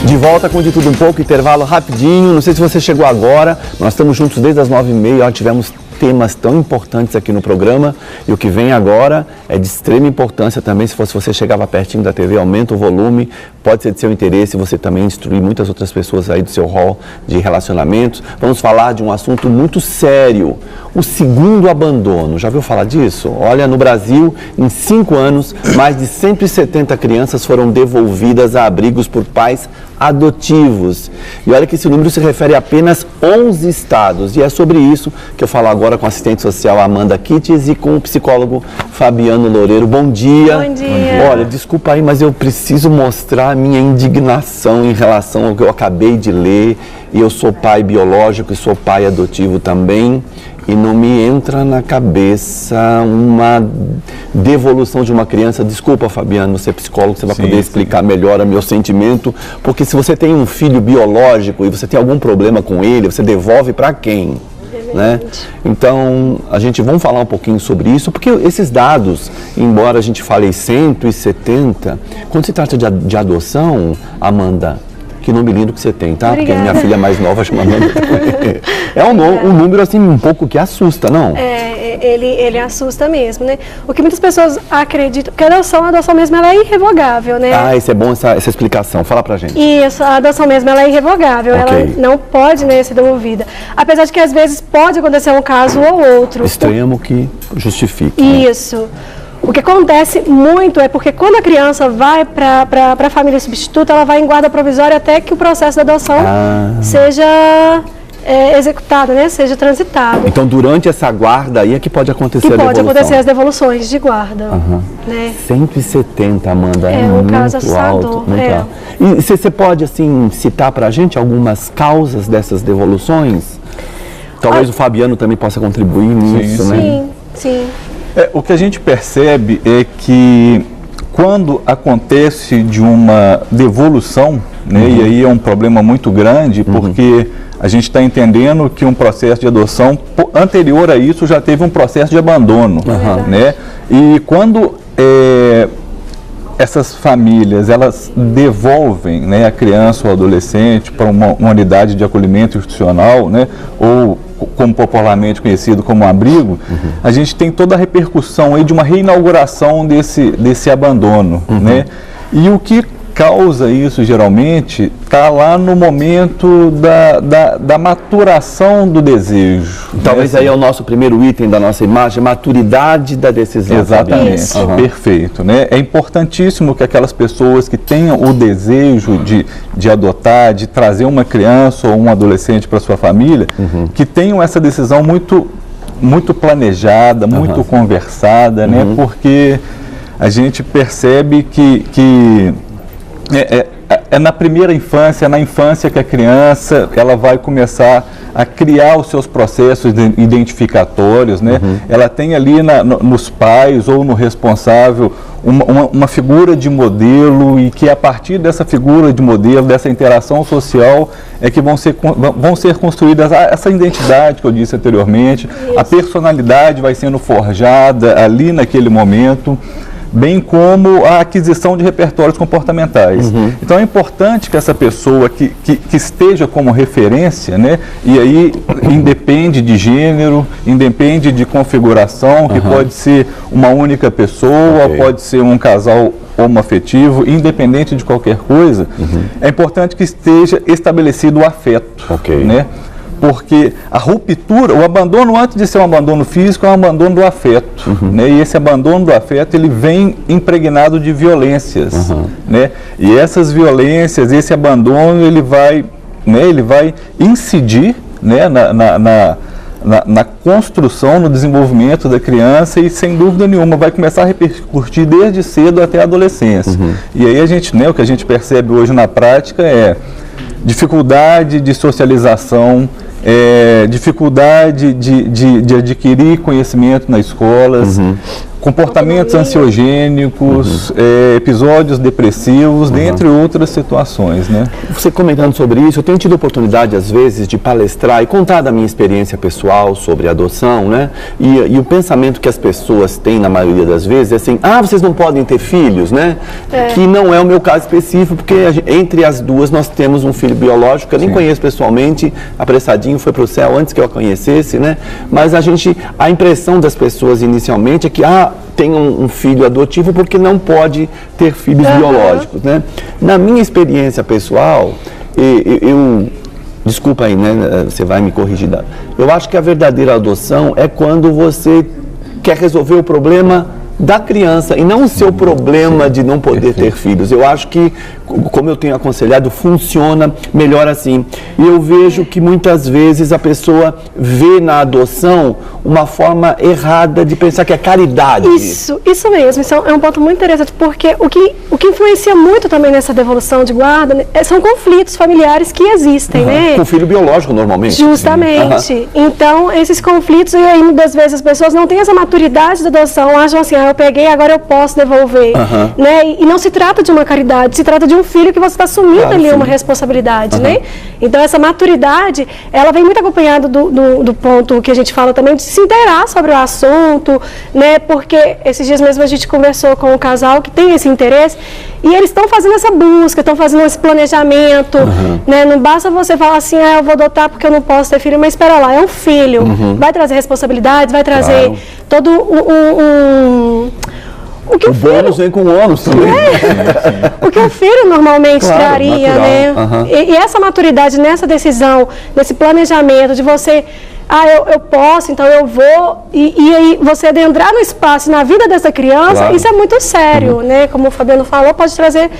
De volta com De Tudo Um Pouco, intervalo rapidinho. Não sei se você chegou agora, nós estamos juntos desde as 9h30, já tivemos temas tão importantes aqui no programa e o que vem agora é de extrema importância também. Se você chegava pertinho da TV, aumenta o volume, pode ser de seu interesse você também instruir muitas outras pessoas aí do seu hall de relacionamentos. Vamos falar de um assunto muito sério, o segundo abandono. Já ouviu falar disso? Olha, no Brasil, em 5 anos, mais de 170 crianças foram devolvidas a abrigos por pais adotivos. E olha que esse número se refere a apenas 11 estados. E é sobre isso que eu falo agora com a assistente social Amanda Kitts e com o psicólogo Fabiano Loureiro. Bom dia. Bom dia. Olha, desculpa aí, mas eu preciso mostrar a minha indignação em relação ao que eu acabei de ler. E eu sou pai biológico e sou pai adotivo também. E não me entra na cabeça uma devolução de uma criança. Desculpa, Fabiano, você é psicólogo, você vai poder explicar melhor o meu sentimento. Porque se você tem um filho biológico e você tem algum problema com ele, você devolve para quem? Né? Então, vamos falar um pouquinho sobre isso, porque esses dados, embora a gente fale 170, quando se trata de adoção, Amanda, que nome lindo que você tem, tá? Obrigada. Porque minha filha mais nova chama Amanda também. É um número assim um pouco que assusta, não? Ele assusta mesmo, né? O que muitas pessoas acreditam, porque a adoção mesmo ela é irrevogável, né? Ah, isso é bom essa explicação. Fala pra gente. Isso, a adoção mesmo ela é irrevogável, Okay. ela não pode, né, ser devolvida. Apesar de que às vezes pode acontecer um caso ou outro. Extremo que justifique. Isso. Né? O que acontece muito é porque quando a criança vai para a família substituta, ela vai em guarda provisória até que o processo da adoção seja executado, né? Seja transitado. Então, durante essa guarda aí é que pode acontecer a devolução. Pode acontecer as devoluções de guarda. Né? 170, Amanda, é um muito caso assustador. alto. Muito alto. E você pode, assim, citar para a gente algumas causas dessas devoluções? Talvez o Fabiano também possa contribuir nisso, né? Sim. O que a gente percebe é que quando acontece de uma devolução, né, e aí é um problema muito grande, porque a gente está entendendo que um processo de adoção, anterior a isso, já teve um processo de abandono. Né? E quando essas famílias, elas devolvem, né, a criança ou adolescente para uma unidade de acolhimento institucional, né, ou como popularmente conhecido como abrigo, a gente tem toda a repercussão aí de uma reinauguração desse abandono, né? E o que causa isso, geralmente, está lá no momento da maturação do desejo. Talvez aí é o nosso primeiro item da nossa imagem, maturidade da decisão. Exatamente, perfeito. Né? É importantíssimo que aquelas pessoas que tenham o desejo de adotar, de trazer uma criança ou um adolescente para sua família, que tenham essa decisão muito planejada, muito conversada, né? Porque a gente percebe que é na primeira infância, na infância que a criança ela vai começar a criar os seus processos identificatórios, né? Ela tem ali nos pais ou no responsável uma figura de modelo e que a partir dessa figura de modelo, dessa interação social, é que vão ser construídas essa identidade que eu disse anteriormente, a personalidade vai sendo forjada ali naquele momento, bem como a aquisição de repertórios comportamentais. Então é importante que essa pessoa que esteja como referência, né, e aí independe de gênero, independe de configuração, que pode ser uma única pessoa, pode ser um casal homoafetivo, independente de qualquer coisa, é importante que esteja estabelecido o afeto, né? Porque a ruptura, o abandono antes de ser um abandono físico é um abandono do afeto, né? E esse abandono do afeto ele vem impregnado de violências, né? E essas violências, esse abandono ele vai incidir, né, na construção, no desenvolvimento da criança e sem dúvida nenhuma vai começar a repercutir desde cedo até a adolescência. E aí o que a gente percebe hoje na prática é dificuldade de socialização, dificuldade de adquirir conhecimento nas escolas, comportamentos ansiogênicos, episódios depressivos, dentre outras situações, né? Você comentando sobre isso, eu tenho tido oportunidade, às vezes, de palestrar e contar da minha experiência pessoal sobre adoção, né? E o pensamento que as pessoas têm, na maioria das vezes, é assim, vocês não podem ter filhos, né? Que não é o meu caso específico, porque entre as duas nós temos um filho biológico, que eu nem conheço pessoalmente, apressadinho, foi para o céu antes que eu a conhecesse, né? Mas a impressão das pessoas inicialmente é que, tem um filho adotivo porque não pode ter filhos biológicos, né? Na minha experiência pessoal, desculpa aí, né? Você vai me corrigir. Eu acho que a verdadeira adoção é quando você quer resolver o problema da criança e não o seu problema de não poder ter filhos. Eu acho que, como eu tenho aconselhado, funciona melhor assim. E eu vejo que muitas vezes a pessoa vê na adoção uma forma errada de pensar que é caridade. Isso mesmo. Isso é um ponto muito interessante, porque o que influencia muito também nessa devolução de guarda são conflitos familiares que existem, né? Com filho biológico, normalmente. Justamente. Então, esses conflitos, e aí muitas vezes as pessoas não têm essa maturidade da adoção, acham assim, eu peguei, agora eu posso devolver, né? E não se trata de uma caridade, se trata de um filho que você está assumindo ali uma responsabilidade, né? Então, essa maturidade, ela vem muito acompanhada do ponto que a gente fala também, de se inteirar sobre o assunto, né? Porque esses dias mesmo a gente conversou com um casal que tem esse interesse e eles estão fazendo essa busca, estão fazendo esse planejamento, né? Não basta você falar assim, eu vou adotar porque eu não posso ter filho, mas espera lá, é um filho, vai trazer responsabilidades, vai trazer todo o que o bônus vem com o ônus também. O que o filho normalmente traria, natural, né? E essa maturidade nessa decisão, nesse planejamento de você, eu posso, então eu vou, e aí você adentrar no espaço, na vida dessa criança, isso é muito sério, né? Como o Fabiano falou, pode trazer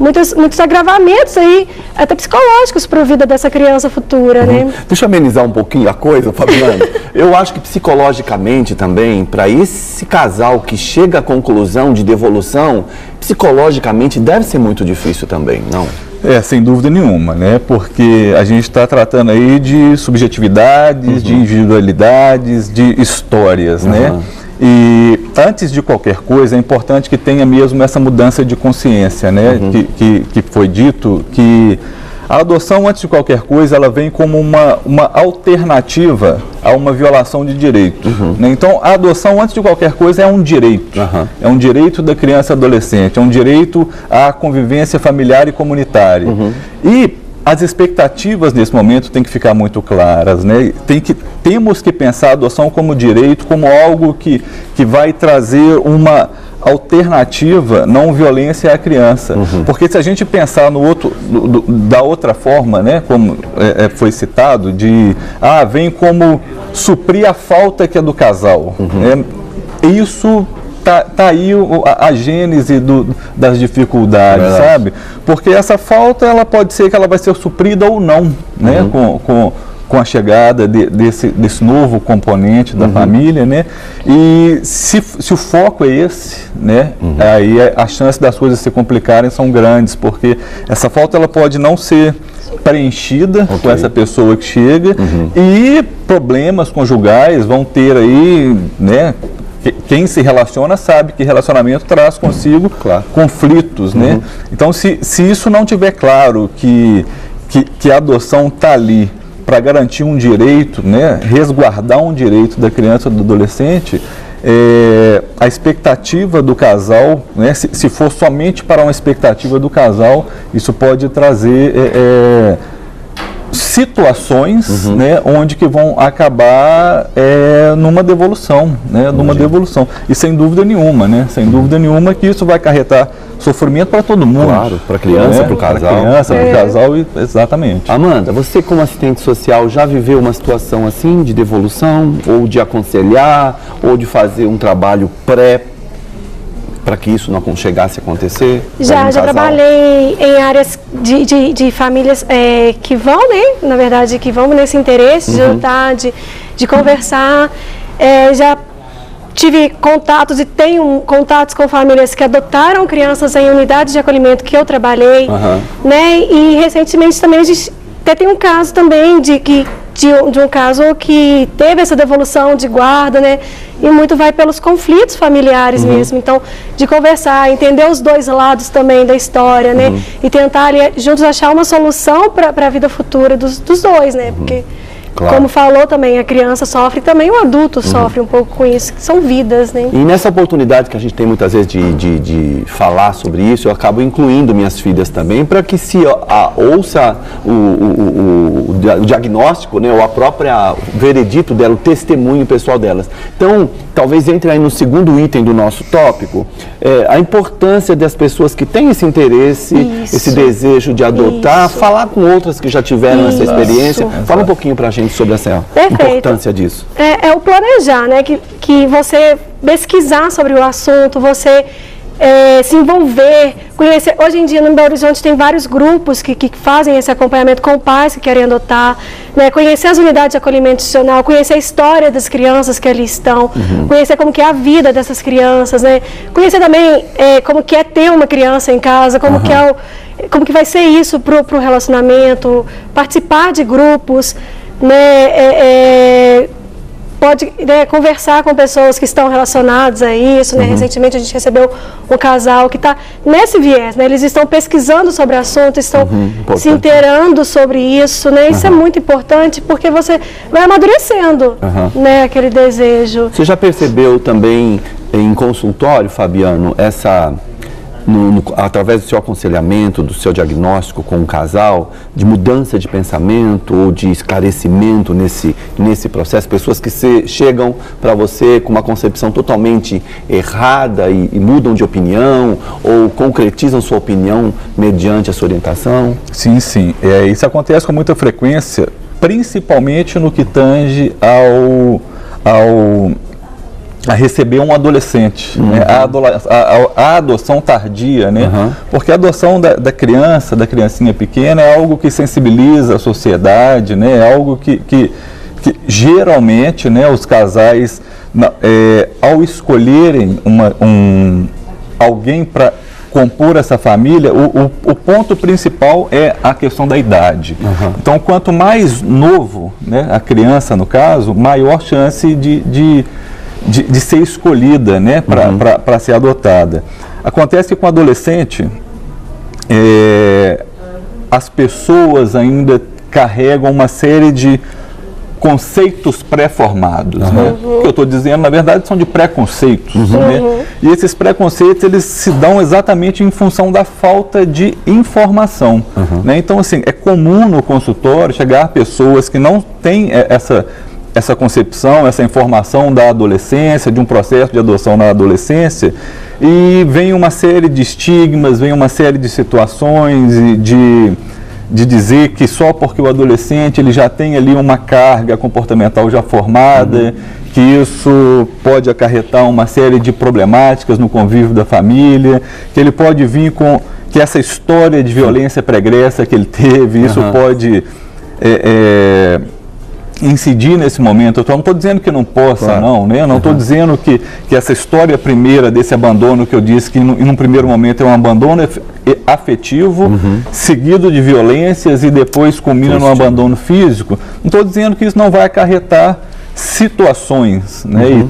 muitos agravamentos aí, até psicológicos para a vida dessa criança futura, né? Deixa eu amenizar um pouquinho a coisa, Fabiano. Eu acho que psicologicamente também, para esse casal que chega à conclusão de devolução, psicologicamente deve ser muito difícil também, não? Sem dúvida nenhuma, né? Porque a gente está tratando aí de subjetividades, de individualidades, de histórias, né? E antes de qualquer coisa, é importante que tenha mesmo essa mudança de consciência, né? Que foi dito que a adoção, antes de qualquer coisa, ela vem como uma alternativa a uma violação de direitos. Né? Então, a adoção, antes de qualquer coisa, é um direito. É um direito da criança e adolescente, é um direito à convivência familiar e comunitária. E as expectativas nesse momento têm que ficar muito claras, né? Temos que pensar a adoção como direito, como algo que vai trazer uma alternativa, não violência à criança. Porque se a gente pensar da outra forma, né, como foi citado, vem como suprir a falta que é do casal. Isso tá aí a gênese das dificuldades, sabe? Porque essa falta, ela pode ser que ela vai ser suprida ou não, né? Com a chegada desse novo componente da família, né? E se o foco é esse, né? Aí as chances das coisas se complicarem são grandes, porque essa falta ela pode não ser preenchida com essa pessoa que chega e problemas conjugais vão ter aí, né? Quem se relaciona sabe que relacionamento traz consigo conflitos, né? Então, se isso não tiver claro que a adoção está ali para garantir um direito, né? Resguardar um direito da criança ou do adolescente, a expectativa do casal, né? Se for somente para uma expectativa do casal, isso pode trazer situações, né, onde que vão acabar numa devolução, né, devolução. E sem dúvida nenhuma, né, que isso vai acarretar sofrimento para todo mundo. Claro, para a criança, para o casal. Para a criança, para o casal, exatamente. Amanda, você como assistente social já viveu uma situação assim de devolução, ou de aconselhar, ou de fazer um trabalho para que isso não chegasse a acontecer? Já trabalhei em áreas de famílias que vão, né? Na verdade, que vão nesse interesse de lutar, de conversar. Já tive contatos e tenho contatos com famílias que adotaram crianças em unidades de acolhimento que eu trabalhei, né? E recentemente também a gente tem um caso também de de um caso que teve essa devolução de guarda, né? E muito vai pelos conflitos familiares mesmo. Então, de conversar, entender os dois lados também da história, né? E tentar ali, juntos achar uma solução para a vida futura dos dois, né? Porque, como falou também, a criança sofre, também o adulto sofre um pouco com isso, que são vidas, né? E nessa oportunidade que a gente tem muitas vezes de falar sobre isso, eu acabo incluindo minhas filhas também, para que se ouça o diagnóstico, né, ou a própria veredito dela, o testemunho pessoal delas. Então, talvez entre aí no segundo item do nosso tópico, a importância das pessoas que têm esse interesse, esse desejo de adotar, falar com outras que já tiveram essa experiência. Fala um pouquinho pra gente sobre essa importância disso. É o planejar, né? Que você pesquisar sobre o assunto, você se envolver, conhecer. Hoje em dia no Belo Horizonte tem vários grupos que fazem esse acompanhamento com pais que querem adotar, né? Conhecer as unidades de acolhimento institucional, conhecer a história das crianças que ali estão, conhecer como que é a vida dessas crianças, né? Conhecer também como que é ter uma criança em casa, como que como que vai ser isso pro relacionamento, participar de grupos, né? Pode conversar com pessoas que estão relacionadas a isso, né? Recentemente a gente recebeu um casal que está nesse viés, né? Eles estão pesquisando sobre o assunto, estão se inteirando sobre isso, né? Isso é muito importante porque você vai amadurecendo, né? Aquele desejo. Você já percebeu também em consultório, Fabiano, através do seu aconselhamento, do seu diagnóstico com o casal, de mudança de pensamento ou de esclarecimento nesse processo, pessoas que chegam para você com uma concepção totalmente errada e mudam de opinião ou concretizam sua opinião mediante a sua orientação? Sim, sim. Isso acontece com muita frequência, principalmente no que tange a receber um adolescente, né? A adoção tardia, né? Porque a adoção da criancinha pequena é algo que sensibiliza a sociedade, né? É algo que geralmente, né, os casais, ao escolherem alguém para compor essa família, o ponto principal é a questão da idade. Então, quanto mais novo, né, a criança, no caso, maior chance de ser escolhida, né, para ser adotada. Acontece que com o adolescente, as pessoas ainda carregam uma série de conceitos pré-formados. Né? O que eu estou dizendo, na verdade, são de preconceitos. Né? E esses preconceitos, eles se dão exatamente em função da falta de informação. Né? Então, assim, é comum no consultório chegar pessoas que não têm essa concepção, essa informação da adolescência, de um processo de adoção na adolescência, e vem uma série de estigmas, vem uma série de situações de dizer que só porque o adolescente ele já tem ali uma carga comportamental já formada, que isso pode acarretar uma série de problemáticas no convívio da família, que ele pode vir com que essa história de violência pregressa que ele teve, isso pode incidir nesse momento. Eu não estou dizendo que não possa, não, né? Eu não estou dizendo que essa história primeira desse abandono que eu disse que em um primeiro momento é um abandono afetivo, seguido de violências e depois culmina no abandono físico. Não estou dizendo que isso não vai acarretar situações, né?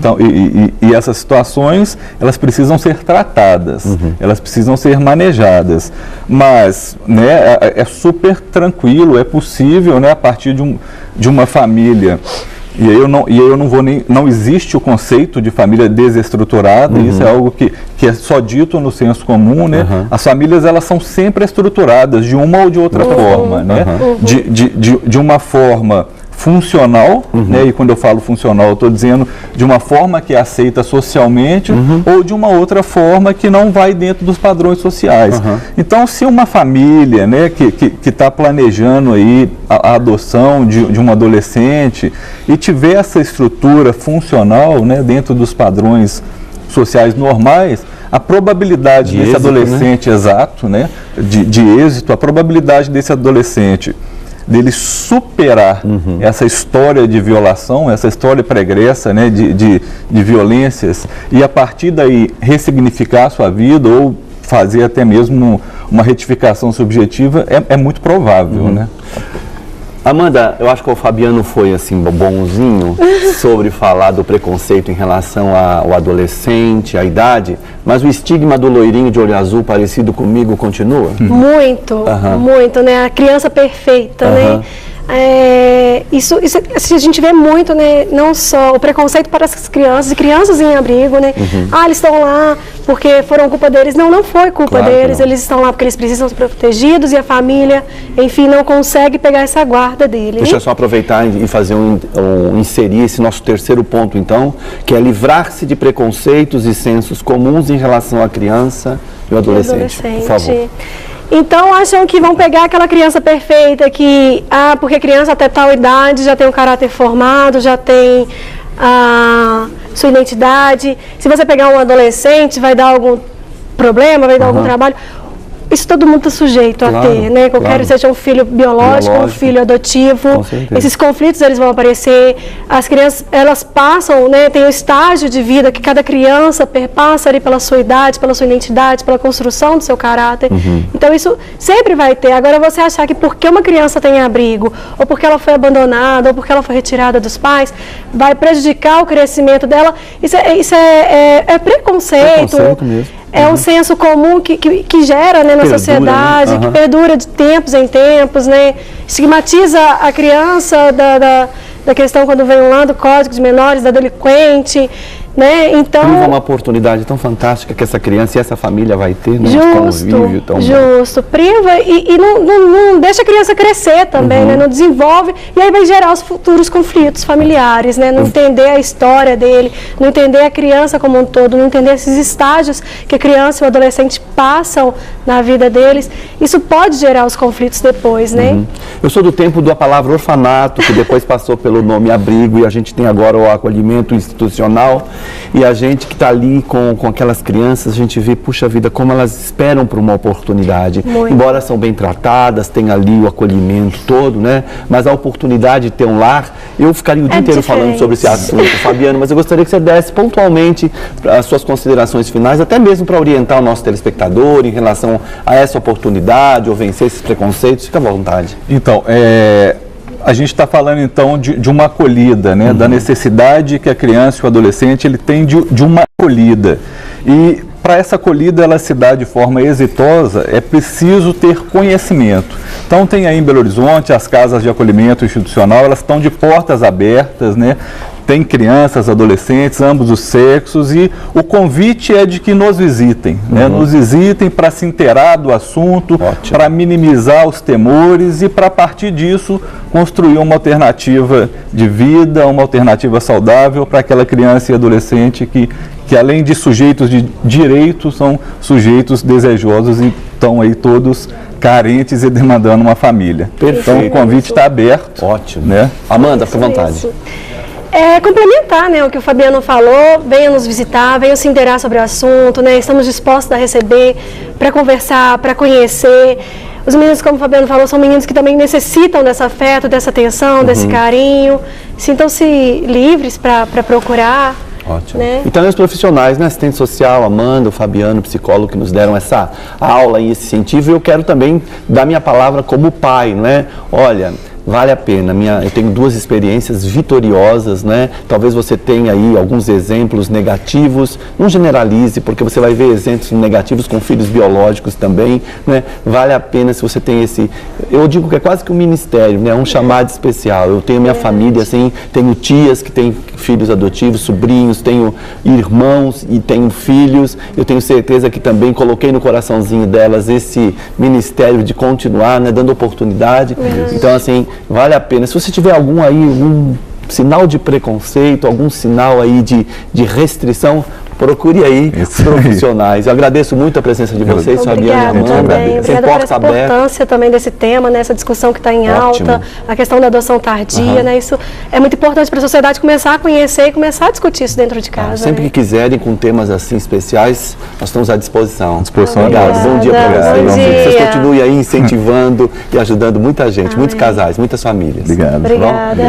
E essas situações, elas precisam ser tratadas, elas precisam ser manejadas, mas, né, é super tranquilo, é possível, né, a partir de uma família. E aí eu não vou nem... Não existe o conceito de família desestruturada, isso é algo que é só dito no senso comum, né? As famílias, elas são sempre estruturadas de uma ou de outra forma, né? De uma forma funcional, né? E quando eu falo funcional, eu estou dizendo de uma forma que é aceita socialmente ou de uma outra forma que não vai dentro dos padrões sociais. Então, se uma família, né, que está planejando aí a adoção de um adolescente e tiver essa estrutura funcional, né, dentro dos padrões sociais normais, a probabilidade desse adolescente, né, de êxito, a probabilidade desse adolescente dele superar essa história de violação, essa história pregressa, né, de violências, e a partir daí ressignificar a sua vida ou fazer até mesmo uma retificação subjetiva, é muito provável, né? Amanda, eu acho que o Fabiano foi assim bonzinho sobre falar do preconceito em relação ao adolescente, à idade, mas o estigma do loirinho de olho azul parecido comigo continua? Muito, muito, né? A criança perfeita, né? Isso a gente vê muito, né? Não só o preconceito para as crianças, e crianças em abrigo, né? Eles estão lá porque foram culpa deles. Não foi culpa deles, eles estão lá porque eles precisam ser protegidos e a família, enfim, não consegue pegar essa guarda deles. Deixa eu só aproveitar e fazer inserir esse nosso terceiro ponto, então, que é livrar-se de preconceitos e sensos comuns em relação à criança e ao adolescente. Por favor. Então, acham que vão pegar aquela criança perfeita que, porque a criança até tal idade já tem um caráter formado, já tem sua identidade. Se você pegar um adolescente, vai dar algum problema, vai dar algum trabalho. Isso todo mundo está sujeito a ter, né? Qualquer seja um filho biológico, um filho adotivo. Esses conflitos, eles vão aparecer. As crianças, elas passam, né? Tem um estágio de vida que cada criança perpassa ali pela sua idade, pela sua identidade, pela construção do seu caráter. Então, isso sempre vai ter. Agora, você achar que porque uma criança tem abrigo, ou porque ela foi abandonada, ou porque ela foi retirada dos pais, vai prejudicar o crescimento dela, isso é preconceito. Preconceito mesmo. É um senso comum que gera, né, na sociedade, que perdura de tempos em tempos, né? Estigmatiza a criança da questão quando vem lá do Código de Menores, da delinquente, né? Então, priva uma oportunidade tão fantástica que essa criança e essa família vai ter, né? Justo, priva e não deixa a criança crescer também, né? Não desenvolve, e aí vai gerar os futuros conflitos familiares, né? Não entender a história dele, não entender a criança como um todo, não entender esses estágios que a criança e o adolescente passam na vida deles. Isso pode gerar os conflitos depois, né? Eu sou do tempo da palavra orfanato, que depois passou pelo nome abrigo, e a gente tem agora o acolhimento institucional. E a gente que está ali com aquelas crianças, a gente vê, puxa vida, como elas esperam por uma oportunidade. Embora são bem tratadas, tem ali o acolhimento todo, né? Mas a oportunidade de ter um lar, eu ficaria o dia inteiro falando sobre esse assunto, Fabiano, mas eu gostaria que você desse pontualmente as suas considerações finais, até mesmo para orientar o nosso telespectador em relação a essa oportunidade, ou vencer esses preconceitos. Fica à vontade. Então, a gente está falando então de uma acolhida, né? Da necessidade que a criança e o adolescente ele tem de uma acolhida. E para essa acolhida ela se dar de forma exitosa, é preciso ter conhecimento. Então tem aí em Belo Horizonte as casas de acolhimento institucional, elas estão de portas abertas, né? Tem crianças, adolescentes, ambos os sexos, e o convite é de que nos visitem, né? Nos visitem para se inteirar do assunto, para minimizar os temores e para, a partir disso, construir uma alternativa de vida, uma alternativa saudável para aquela criança e adolescente que além de sujeitos de direito, são sujeitos desejosos e estão aí todos carentes e demandando uma família. Então o convite está aberto. Ótimo. Né? Amanda, fica à vontade. Complementar, né, o que o Fabiano falou, venham nos visitar, venham se inteirar sobre o assunto, né, estamos dispostos a receber, para conversar, para conhecer. Os meninos, como o Fabiano falou, são meninos que também necessitam desse afeto, dessa atenção, desse carinho. Sintam-se livres para procurar. Ótimo. Né? E também os profissionais, né? Assistente social, Amanda, o Fabiano, psicólogo, que nos deram essa aula e esse incentivo. E eu quero também dar minha palavra como pai, não é? Olha, vale a pena. Eu tenho 2 experiências vitoriosas, né? Talvez você tenha aí alguns exemplos negativos. Não generalize, porque você vai ver exemplos negativos com filhos biológicos também, né? Vale a pena se você tem esse... Eu digo que é quase que um ministério, né? Um chamado especial. Eu tenho minha família, assim, tenho tias que têm filhos adotivos, sobrinhos, tenho irmãos e tenho filhos. Eu tenho certeza que também coloquei no coraçãozinho delas esse ministério de continuar, né? Dando oportunidade. Então, assim, vale a pena. Se você tiver algum sinal de preconceito, algum sinal aí de restrição, procure aí os profissionais. Eu agradeço muito a presença de vocês, Fabiano e Amanda. Obrigada pela importância também desse tema, né, essa discussão que está em alta, a questão da adoção tardia, né, isso é muito importante para a sociedade começar a conhecer e começar a discutir isso dentro de casa. Sempre que quiserem, com temas assim especiais, nós estamos à disposição. Obrigada. Bom dia para vocês. Bom dia. Vocês continuem aí incentivando e ajudando muita gente, muitos casais, muitas famílias. Obrigado. Obrigada.